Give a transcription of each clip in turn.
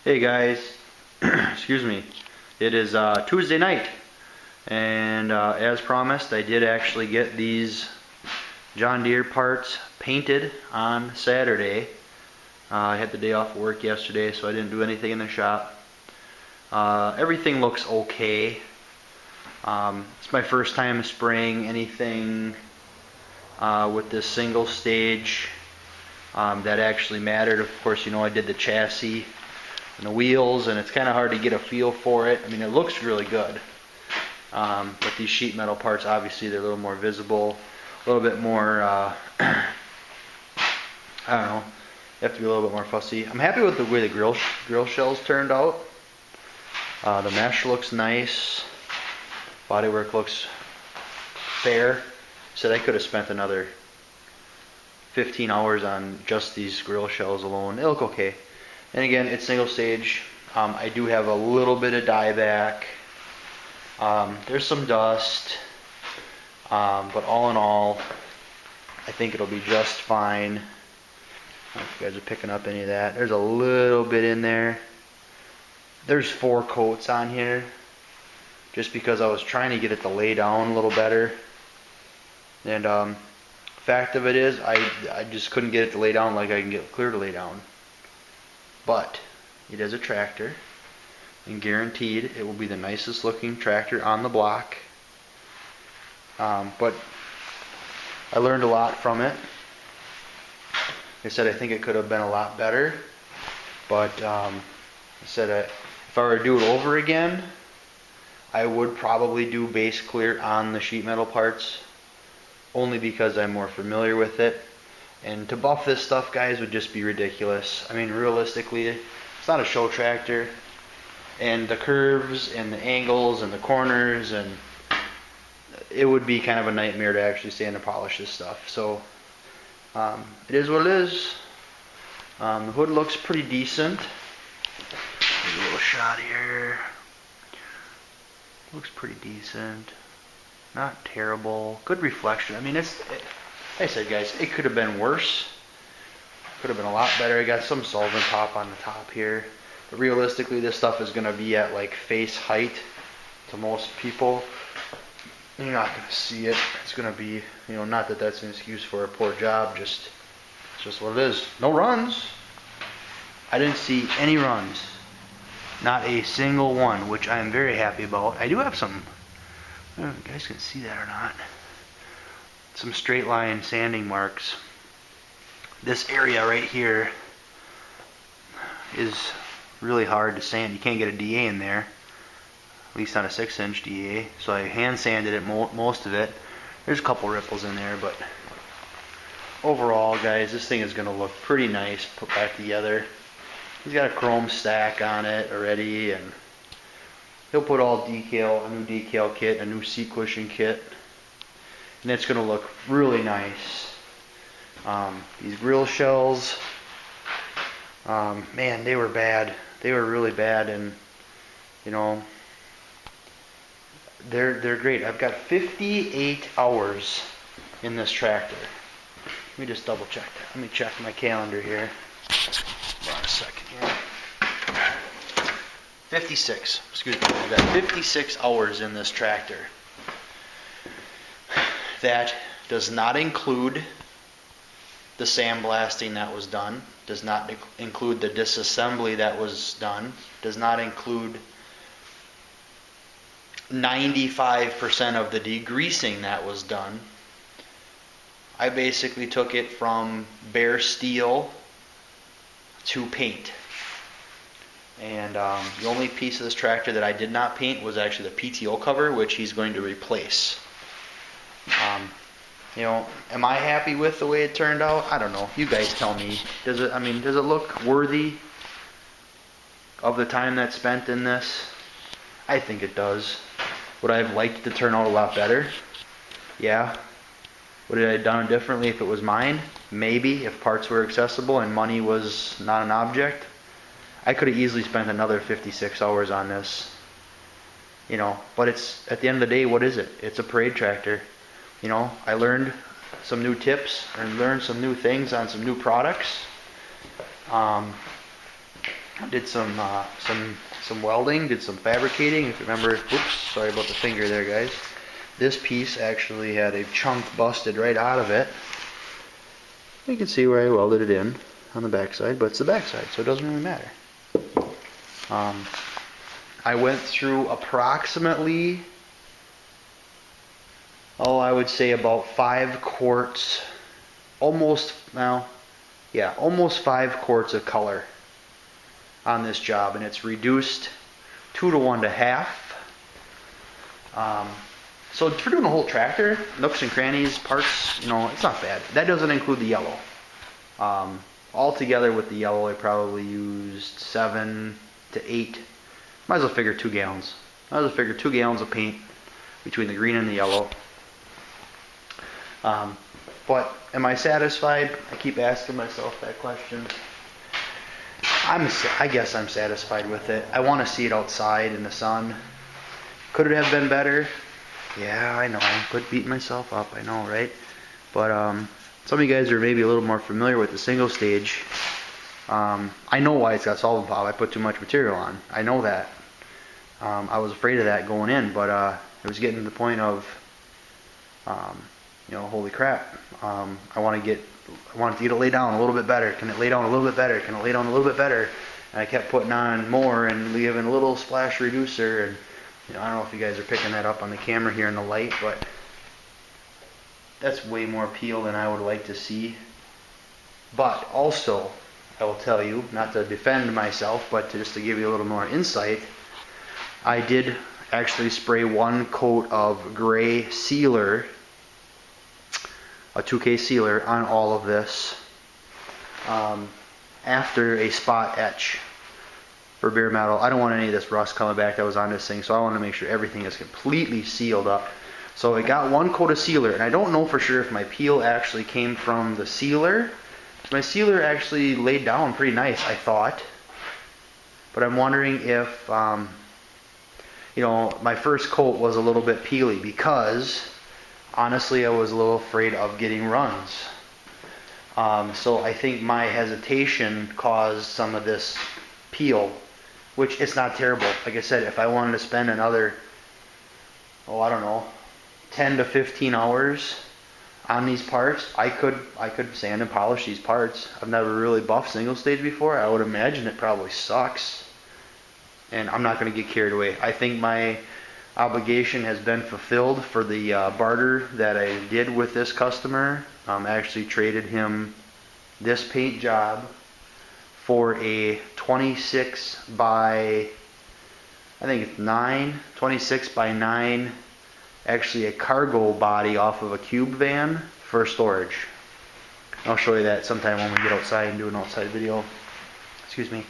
Hey guys, excuse me. It is Tuesday night, and as promised, I did actually get these John Deere parts painted on Saturday. I had the day off work yesterday, so I didn't do anything in the shop. Everything looks okay. It's my first time spraying anything with this single stage that actually mattered. Of course, you know, I did the chassis and the wheels, and it's kind of hard to get a feel for it. I mean, it looks really good, but these sheet metal parts, obviously, they're a little more visible, a little bit more, I don't know, you have to be a little bit more fussy. I'm happy with the way the grill shells turned out. The mesh looks nice, bodywork looks fair. Said I could have spent another 15 hours on just these grill shells alone. They look okay. And again, it's single stage. I do have a little bit of dieback. There's some dust, but all in all, I think it'll be just fine. I don't know if you guys are picking up any of that. There's a little bit in there. There's 4 coats on here, just because I was trying to get it to lay down a little better. And fact of it is, I just couldn't get it to lay down like I can get clear to lay down. But it is a tractor, and guaranteed it will be the nicest looking tractor on the block. But I learned a lot from it. Like I said, I think it could have been a lot better, but I said if I were to do it over again, I would probably do base clear on the sheet metal parts, only because I'm more familiar with it. And to buff this stuff, guys, would just be ridiculous. I mean, realistically, it's not a show tractor. And the curves and the angles and the corners, and it would be kind of a nightmare to actually sand and polish this stuff. So it is what it is. The hood looks pretty decent. Here's a little shot here. Looks pretty decent. Not terrible. Good reflection. I mean, like I said, guys, it could have been worse. Could have been a lot better. I got some solvent top on the top here. But realistically, this stuff is going to be at like face height to most people. You're not going to see it. It's going to be, you know, not that that's an excuse for a poor job. It's just what it is. No runs. I didn't see any runs. Not a single one, which I am very happy about. I do have some, I don't know if you guys can see that or not, some straight line sanding marks. This area right here is really hard to sand. You can't get a DA in there, at least not a 6-inch DA. So I hand sanded it, most of it. There's a couple ripples in there, but overall, guys, this thing is going to look pretty nice put back together. He's got a chrome stack on it already, and he'll put all a new decal kit, a new seat cushion kit, and it's going to look really nice. These grill shells, man, they were bad. They were really bad, and you know, they're great. I've got 58 hours in this tractor. Let me just double check that. Let me check my calendar here. Hold on a second here. 56. Excuse me. I've got 56 hours in this tractor. That does not include the sandblasting that was done, does not include the disassembly that was done, does not include 95% of the degreasing that was done. I basically took it from bare steel to paint. And the only piece of this tractor that I did not paint was actually the PTO cover, which he's going to replace. You know, am I happy with the way it turned out? I don't know. You guys tell me. Does it look worthy of the time that's spent in this? I think it does. Would I have liked it to turn out a lot better? Yeah. Would I have done it differently if it was mine? Maybe, if parts were accessible and money was not an object. I could have easily spent another 56 hours on this. You know, but it's, at the end of the day, what is it? It's a parade tractor. You know, I learned some new tips and learned some new things on some new products. Did some welding, did some fabricating. If you remember, oops, sorry about the finger there, guys. This piece actually had a chunk busted right out of it. You can see where I welded it in on the backside, but it's the backside, so it doesn't really matter. I went through approximately, I would say about 5 quarts, almost 5 quarts of color on this job, and it's reduced 2 to 1 to half. So for doing a whole tractor, nooks and crannies, parts, it's not bad. That doesn't include the yellow. Altogether with the yellow, I probably used 7 to 8. Might as well figure 2 gallons. Might as well figure 2 gallons of paint between the green and the yellow. But am I satisfied? I keep asking myself that question. I guess I'm satisfied with it. I want to see it outside in the sun. Could it have been better? Yeah, I know. Quit beating myself up. I know, right? But some of you guys are maybe a little more familiar with the single stage. I know why it's got solvent pop. I put too much material on. I know that. I was afraid of that going in, but it was getting to the point of, holy crap. I want to get it to lay down a little bit better. Can it lay down a little bit better? Can it lay down a little bit better? And I kept putting on more and leaving a little splash reducer. And I don't know if you guys are picking that up on the camera here in the light, but that's way more peel than I would like to see. But also, I will tell you, not to defend myself, but just to give you a little more insight, I did actually spray 1 coat of gray sealer, a 2K sealer, on all of this after a spot etch for bare metal. I don't want any of this rust coming back that was on this thing, so I want to make sure everything is completely sealed up. So it got 1 coat of sealer, and I don't know for sure if my peel actually came from the sealer. My sealer actually laid down pretty nice, I thought. But I'm wondering if, my first coat was a little bit peely because, honestly, I was a little afraid of getting runs. So I think my hesitation caused some of this peel, which it's not terrible. Like I said, if I wanted to spend another, 10 to 15 hours on these parts, I could sand and polish these parts. I've never really buffed single stage before. I would imagine it probably sucks, and I'm not going to get carried away. I think my obligation has been fulfilled for the barter that I did with this customer. I actually traded him this paint job for a 26 by 9, actually a cargo body off of a cube van for storage. I'll show you that sometime when we get outside and do an outside video. Excuse me.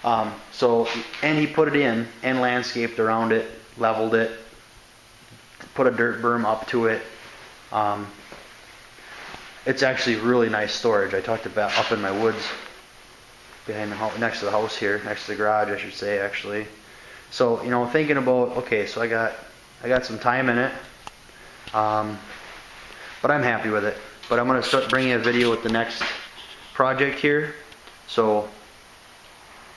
And he put it in and landscaped around it, leveled it, put a dirt berm up to it. It's actually really nice storage. I talked about up in my woods behind the house, next to the house here, next to the garage, I should say, actually. So, thinking about, okay, so I got some time in it, but I'm happy with it. But I'm going to start bringing a video with the next project here. So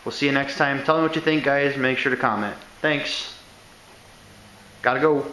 we'll see you next time. Tell me what you think, guys. Make sure to comment. Thanks. Gotta go.